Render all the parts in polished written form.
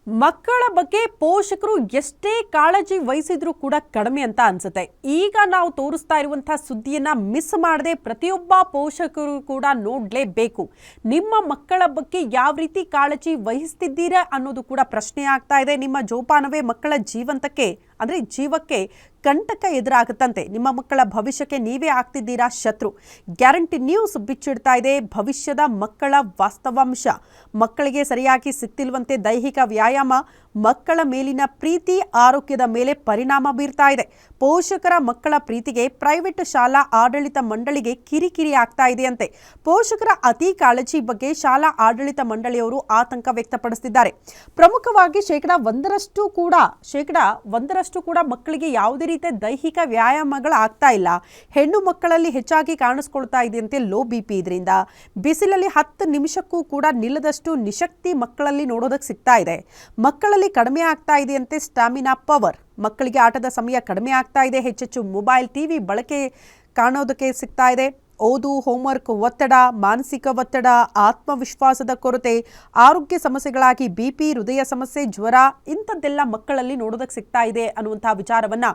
ಮಕ್ಕಳ ಬಗ್ಗೆ ಪೋಷಕರು ಎಷ್ಟೇ ಕಾಳಜಿ ವಹಿಸಿದ್ರೂ ಕೂಡ ಕಡಿಮೆ ಅಂತ ಅನ್ಸುತ್ತೆ. ಈಗ ನಾವು ತೋರಿಸ್ತಾ ಇರುವಂತಹ ಸುದ್ದಿಯನ್ನ ಮಿಸ್ ಮಾಡದೆ ಪ್ರತಿಯೊಬ್ಬ ಪೋಷಕರು ಕೂಡ ನೋಡಲೇಬೇಕು. ನಿಮ್ಮ ಮಕ್ಕಳ ಬಗ್ಗೆ ಯಾವ ರೀತಿ ಕಾಳಜಿ ವಹಿಸ್ತಿದ್ದೀರಾ ಅನ್ನೋದು ಕೂಡ ಪ್ರಶ್ನೆ ಆಗ್ತಾ ಇದೆ. ನಿಮ್ಮ ಜೋಪಾನವೇ ಮಕ್ಕಳ ಜೀವಕ್ಕೆ ಕಂಟಕ ಎದುರಾಗುತ್ತಂತೆ. ನಿಮ್ಮ ಮಕ್ಕಳ ಭವಿಷ್ಯಕ್ಕೆ ನೀವೇ ಆಗ್ತಿದ್ದೀರಾ ಶತ್ರು. ಗ್ಯಾರಂಟಿ ನ್ಯೂಸ್ ಬಿಚ್ಚಿಡ್ತಾ ಇದೆ ಭವಿಷ್ಯದ ಮಕ್ಕಳ ವಾಸ್ತವಾಂಶ. ಮಕ್ಕಳಿಗೆ ಸರಿಯಾಗಿ ಸಿಗ್ತಿಲ್ವಂತೆ ದೈಹಿಕ ವ್ಯಾಯಾಮ, ಮಕ್ಕಳ ಮೇಲಿನ ಪ್ರೀತಿ ಆರೋಗ್ಯದ ಮೇಲೆ ಪರಿಣಾಮ ಬೀರ್ತಾ ಇದೆ. ಪೋಷಕರ ಮಕ್ಕಳ ಪ್ರೀತಿಗೆ ಪ್ರೈವೇಟ್ ಶಾಲಾ ಆಡಳಿತ ಮಂಡಳಿಗೆ ಕಿರಿಕಿರಿ ಆಗ್ತಾ ಇದೆಯಂತೆ. ಪೋಷಕರ ಅತಿ ಕಾಳಜಿ ಬಗ್ಗೆ ಶಾಲಾ ಆಡಳಿತ ಮಂಡಳಿಯವರು ಆತಂಕ ವ್ಯಕ್ತಪಡಿಸಿದ್ದಾರೆ. ಪ್ರಮುಖವಾಗಿ ಶೇಕಡಾ 1% ಕೂಡ ಮಕ್ಕಳಿಗೆ ಯಾವುದೇ ರೀತಿಯ ದೈಹಿಕ ವ್ಯಾಯಾಮಗಳು ಆಗ್ತಾ ಇಲ್ಲ. ಹೆಣ್ಣು ಮಕ್ಕಳಲ್ಲಿ ಹೆಚ್ಚಾಗಿ ಕಾಣಿಸ್ಕೊಳ್ತಾ ಇದೆಯಂತೆ ಲೋ ಬಿಪಿ. ಇದರಿಂದ ಬಿಸಿಲಲ್ಲಿ 10 ನಿಮಿಷಕ್ಕೂ ಕೂಡ ನಿಲ್ಲದಷ್ಟು ನಿಶಕ್ತಿ ಮಕ್ಕಳಲ್ಲಿ ನೋಡೋದಕ್ಕೆ ಸಿಗ್ತಾ ಇದೆ. ಮಕ್ಕಳಲ್ಲಿ ಕಡಿಮೆ ಆಗ್ತಾ ಇದೆಯಂತೆ ಸ್ಟಾಮಿನಾ ಪವರ್. ಮಕ್ಕಳಿಗೆ ಆಟದ ಸಮಯ ಕಡಿಮೆ ಆಗ್ತಾ ಇದೆ. ಹೆಚ್ಚೆಚ್ಚು ಮೊಬೈಲ್ ಟಿವಿ ಬಳಕೆ ಕಾಣೋದಕ್ಕೆ ಸಿಗ್ತಾ ಇದೆ. ಓದು, ಹೋಮ್ವರ್ಕ್ ಒತ್ತಡ, ಮಾನಸಿಕ ಒತ್ತಡ, ಆತ್ಮವಿಶ್ವಾಸದ ಕೊರತೆ, ಆರೋಗ್ಯ ಸಮಸ್ಯೆಗಳಾಗಿ ಬಿಪಿ, ಹೃದಯ ಸಮಸ್ಯೆ, ಜ್ವರ ಇಂಥದ್ದೆಲ್ಲ ಮಕ್ಕಳಲ್ಲಿ ನೋಡೋದಕ್ಕೆ ಸಿಗ್ತಾ ಇದೆ ಅನ್ನುವಂತಹ ವಿಚಾರವನ್ನ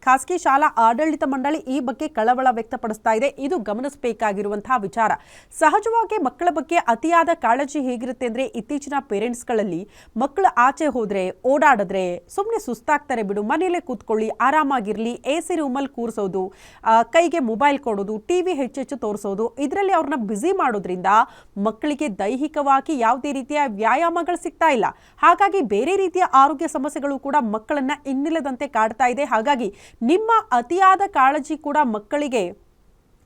ಖಾಸಗಿ ಶಾಲಾ ಆಡಳಿತ ಮಂಡಳಿ ಈ ಬಗ್ಗೆ ಕಳವಳ ವ್ಯಕ್ತಪಡಿಸ್ತಾ ಇದೆ. ಇದು ಗಮನಿಸಬೇಕಾಗಿರುವಂತಹ ವಿಚಾರ. ಸಹಜವಾಗಿ ಮಕ್ಕಳ ಬಗ್ಗೆ ಅತಿಯಾದ ಕಾಳಜಿ ಹೇಗಿರುತ್ತೆ ಅಂದರೆ, ಇತ್ತೀಚಿನ ಪೇರೆಂಟ್ಸ್ಗಳಲ್ಲಿ ಮಕ್ಕಳು ಆಚೆ ಹೋದರೆ, ಓಡಾಡಿದ್ರೆ ಸುಮ್ಮನೆ ಸುಸ್ತಾಗ್ತಾರೆ ಬಿಡು, ಮನೆಯಲ್ಲೇ ಕೂತ್ಕೊಳ್ಳಿ, ಆರಾಮಾಗಿರಲಿ, AC ರೂಮಲ್ಲಿ ಕೂರಿಸೋದು, ಕೈಗೆ ಮೊಬೈಲ್ ಕೊಡೋದು, ಟಿವಿ ಹೆಚ್ಚೆಚ್ಚು ತೋರಿಸೋದು, ಇದರಲ್ಲಿ ಅವ್ರನ್ನ ಬ್ಯುಸಿ ಮಾಡೋದ್ರಿಂದ ಮಕ್ಕಳಿಗೆ ದೈಹಿಕವಾಗಿ ಯಾವುದೇ ರೀತಿಯ ವ್ಯಾಯಾಮಗಳು ಸಿಗ್ತಾ ಇಲ್ಲ. ಹಾಗಾಗಿ ಬೇರೆ ರೀತಿಯ ಆರೋಗ್ಯ ಸಮಸ್ಯೆಗಳು ಕೂಡ ಮಕ್ಕಳನ್ನ ಇನ್ನಿಲ್ಲದಂತೆ ಕಾಡ್ತಾ ಇದೆ. ಹಾಗಾಗಿ ನಿಮ್ಮ ಅತಿಯಾದ ಕಾಳಜಿ ಕೂಡ ಮಕ್ಕಳಿಗೆ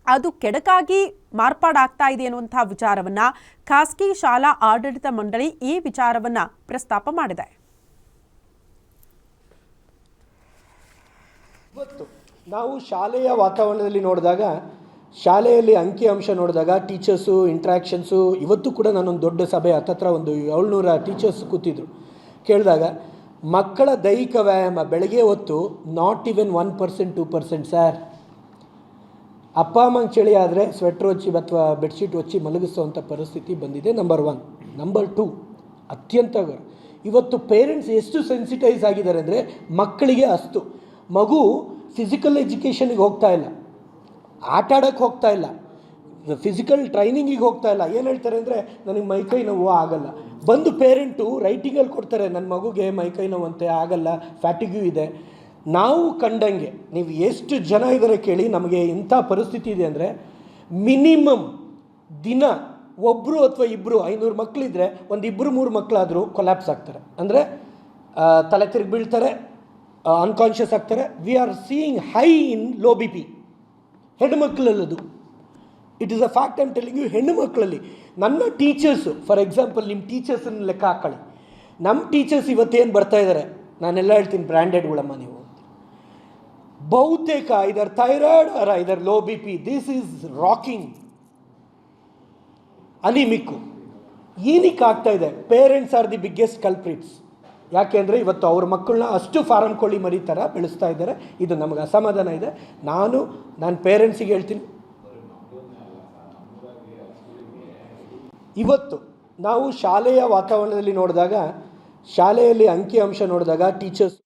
ಅದು ಕೆಡಕಾಗಿ ಮಾರ್ಪಾಡಾಗ್ತಾ ಇದೆ ಅನ್ನುವಂತಹ ವಿಚಾರವನ್ನ ಖಾಸಗಿ ಶಾಲಾ ಆಡಳಿತ ಮಂಡಳಿ ಈ ವಿಚಾರವನ್ನ ಪ್ರಸ್ತಾಪ ಮಾಡಿದೆ. ಇವತ್ತು ನಾವು ಶಾಲೆಯ ವಾತಾವರಣದಲ್ಲಿ ನೋಡಿದಾಗ, ಶಾಲೆಯಲ್ಲಿ ಅಂಕಿಅಂಶ ನೋಡಿದಾಗ, ಟೀಚರ್ಸು ಇಂಟ್ರ್ಯಾಕ್ಷನ್ಸು, ಇವತ್ತು ಕೂಡ ನಾನೊಂದು ದೊಡ್ಡ ಸಭೆ ಹತ್ತತ್ರ ಒಂದು 700 ಟೀಚರ್ಸ್ ಕೂತಿದ್ರು. ಕೇಳಿದಾಗ ಮಕ್ಕಳ ದೈಹಿಕ ವ್ಯಾಯಾಮ ಬೆಳಗ್ಗೆ ಹೊತ್ತು ನಾಟ್ ಈವನ್ 1%, 2% ಸರ್. ಅಪ್ಪ ಅಮ್ಮಂಗೆ ಚಳಿ ಆದರೆ ಸ್ವೆಟ್ರ್ ಹೊಚ್ಚಿ ಅಥವಾ ಬೆಡ್ಶೀಟ್ ಹೊಚ್ಚಿ ಮಲಗಿಸುವಂಥ ಪರಿಸ್ಥಿತಿ ಬಂದಿದೆ. ನಂಬರ್ 1. ನಂಬರ್ 2, ಅತ್ಯಂತ ಇವತ್ತು ಪೇರೆಂಟ್ಸ್ ಎಷ್ಟು ಸೆನ್ಸಿಟೈಸ್ ಆಗಿದ್ದಾರೆ ಅಂದರೆ, ಮಕ್ಕಳಿಗೆ ಅಷ್ಟು ಮಗು ಫಿಸಿಕಲ್ ಎಜುಕೇಷನಿಗೆ ಹೋಗ್ತಾ ಇಲ್ಲ, ಆಟ ಆಡೋಕ್ಕೆ ಹೋಗ್ತಾ ಇಲ್ಲ, ಫಿಸಿಕಲ್ ಟ್ರೈನಿಂಗಿಗೆ ಹೋಗ್ತಾ ಇಲ್ಲ. ಏನು ಹೇಳ್ತಾರೆ ಅಂದರೆ, ನನಗೆ ಮೈಕೈ ನೋವು ಆಗಲ್ಲ. ಬಂದು ಪೇರೆಂಟು ರೈಟಿಂಗಲ್ಲಿ ಕೊಡ್ತಾರೆ, ನನ್ನ ಮಗುಗೆ ಮೈಕೈ ನೋವಂತೆ ಆಗಲ್ಲ, ಫ್ಯಾಟಿಗ್ಯೂ ಇದೆ. ನಾವು ಕಂಡಂಗೆ ನೀವು ಎಷ್ಟು ಜನ ಇದ್ದಾರೆ ಕೇಳಿ, ನಮಗೆ ಇಂಥ ಪರಿಸ್ಥಿತಿ ಇದೆ ಅಂದರೆ, ಮಿನಿಮಮ್ ದಿನ ಒಬ್ಬರು ಅಥವಾ ಇಬ್ಬರು 500 ಮಕ್ಕಳಿದ್ರೆ ಒಂದು 2-3 ಮಕ್ಕಳಾದರೂ ಕೊಲ್ಯಾಪ್ಸ್ ಆಗ್ತಾರೆ. ಅಂದರೆ ತಲೆ ತಿರುಗಿ ಬೀಳ್ತಾರೆ, ಅನ್ಕಾನ್ಷಿಯಸ್ ಆಗ್ತಾರೆ. We are seeing high in low B P ಹೆಣ್ಣು ಮಕ್ಕಳಲ್ಲದು. It is a fact. I'm telling you. ಹೆಣ್ಣು ಮಕ್ಕಳಲ್ಲಿ ನನ್ನ ಟೀಚರ್ಸು, ಫಾರ್ ಎಕ್ಸಾಂಪಲ್ ನಿಮ್ಮ ಟೀಚರ್ಸನ್ನು ಲೆಕ್ಕ ಹಾಕೊಳ್ಳಿ. ನಮ್ಮ ಟೀಚರ್ಸ್ ಇವತ್ತೇನು ಬರ್ತಾ ಇದ್ದಾರೆ, ನಾನೆಲ್ಲ ಹೇಳ್ತೀನಿ ಬ್ರ್ಯಾಂಡೆಡ್ಗಳಮ್ಮ ನೀವು, ಬಹುತೇಕ ಇದರ್ ಥೈರಾಯ್ಡ್ ಆರ್ ಇದರ್ low B P. This is rocking anaemic. ಏನಕ್ಕೆ ಆಗ್ತಾ ಇದೆ? Parents are the biggest culprits. ಯಾಕೆಂದರೆ ಇವತ್ತು ಅವ್ರ ಮಕ್ಕಳನ್ನ ಅಷ್ಟು ಫಾರಮ್ ಕೋಳಿ ಮರಿ ಥರ ಬೆಳೆಸ್ತಾ ಇದ್ದಾರೆ. ಇದು ನಮಗೆ ಅಸಮಾಧಾನ ಇದೆ. ನಾನು ಪೇರೆಂಟ್ಸಿಗೆ ಹೇಳ್ತೀನಿ, ಇವತ್ತು ನಾವು ಶಾಲೆಯ ವಾತಾವರಣದಲ್ಲಿ ನೋಡಿದಾಗ, ಶಾಲೆಯಲ್ಲಿ ಅಂಕಿಅಂಶ ನೋಡಿದಾಗ, ಟೀಚರ್ಸ್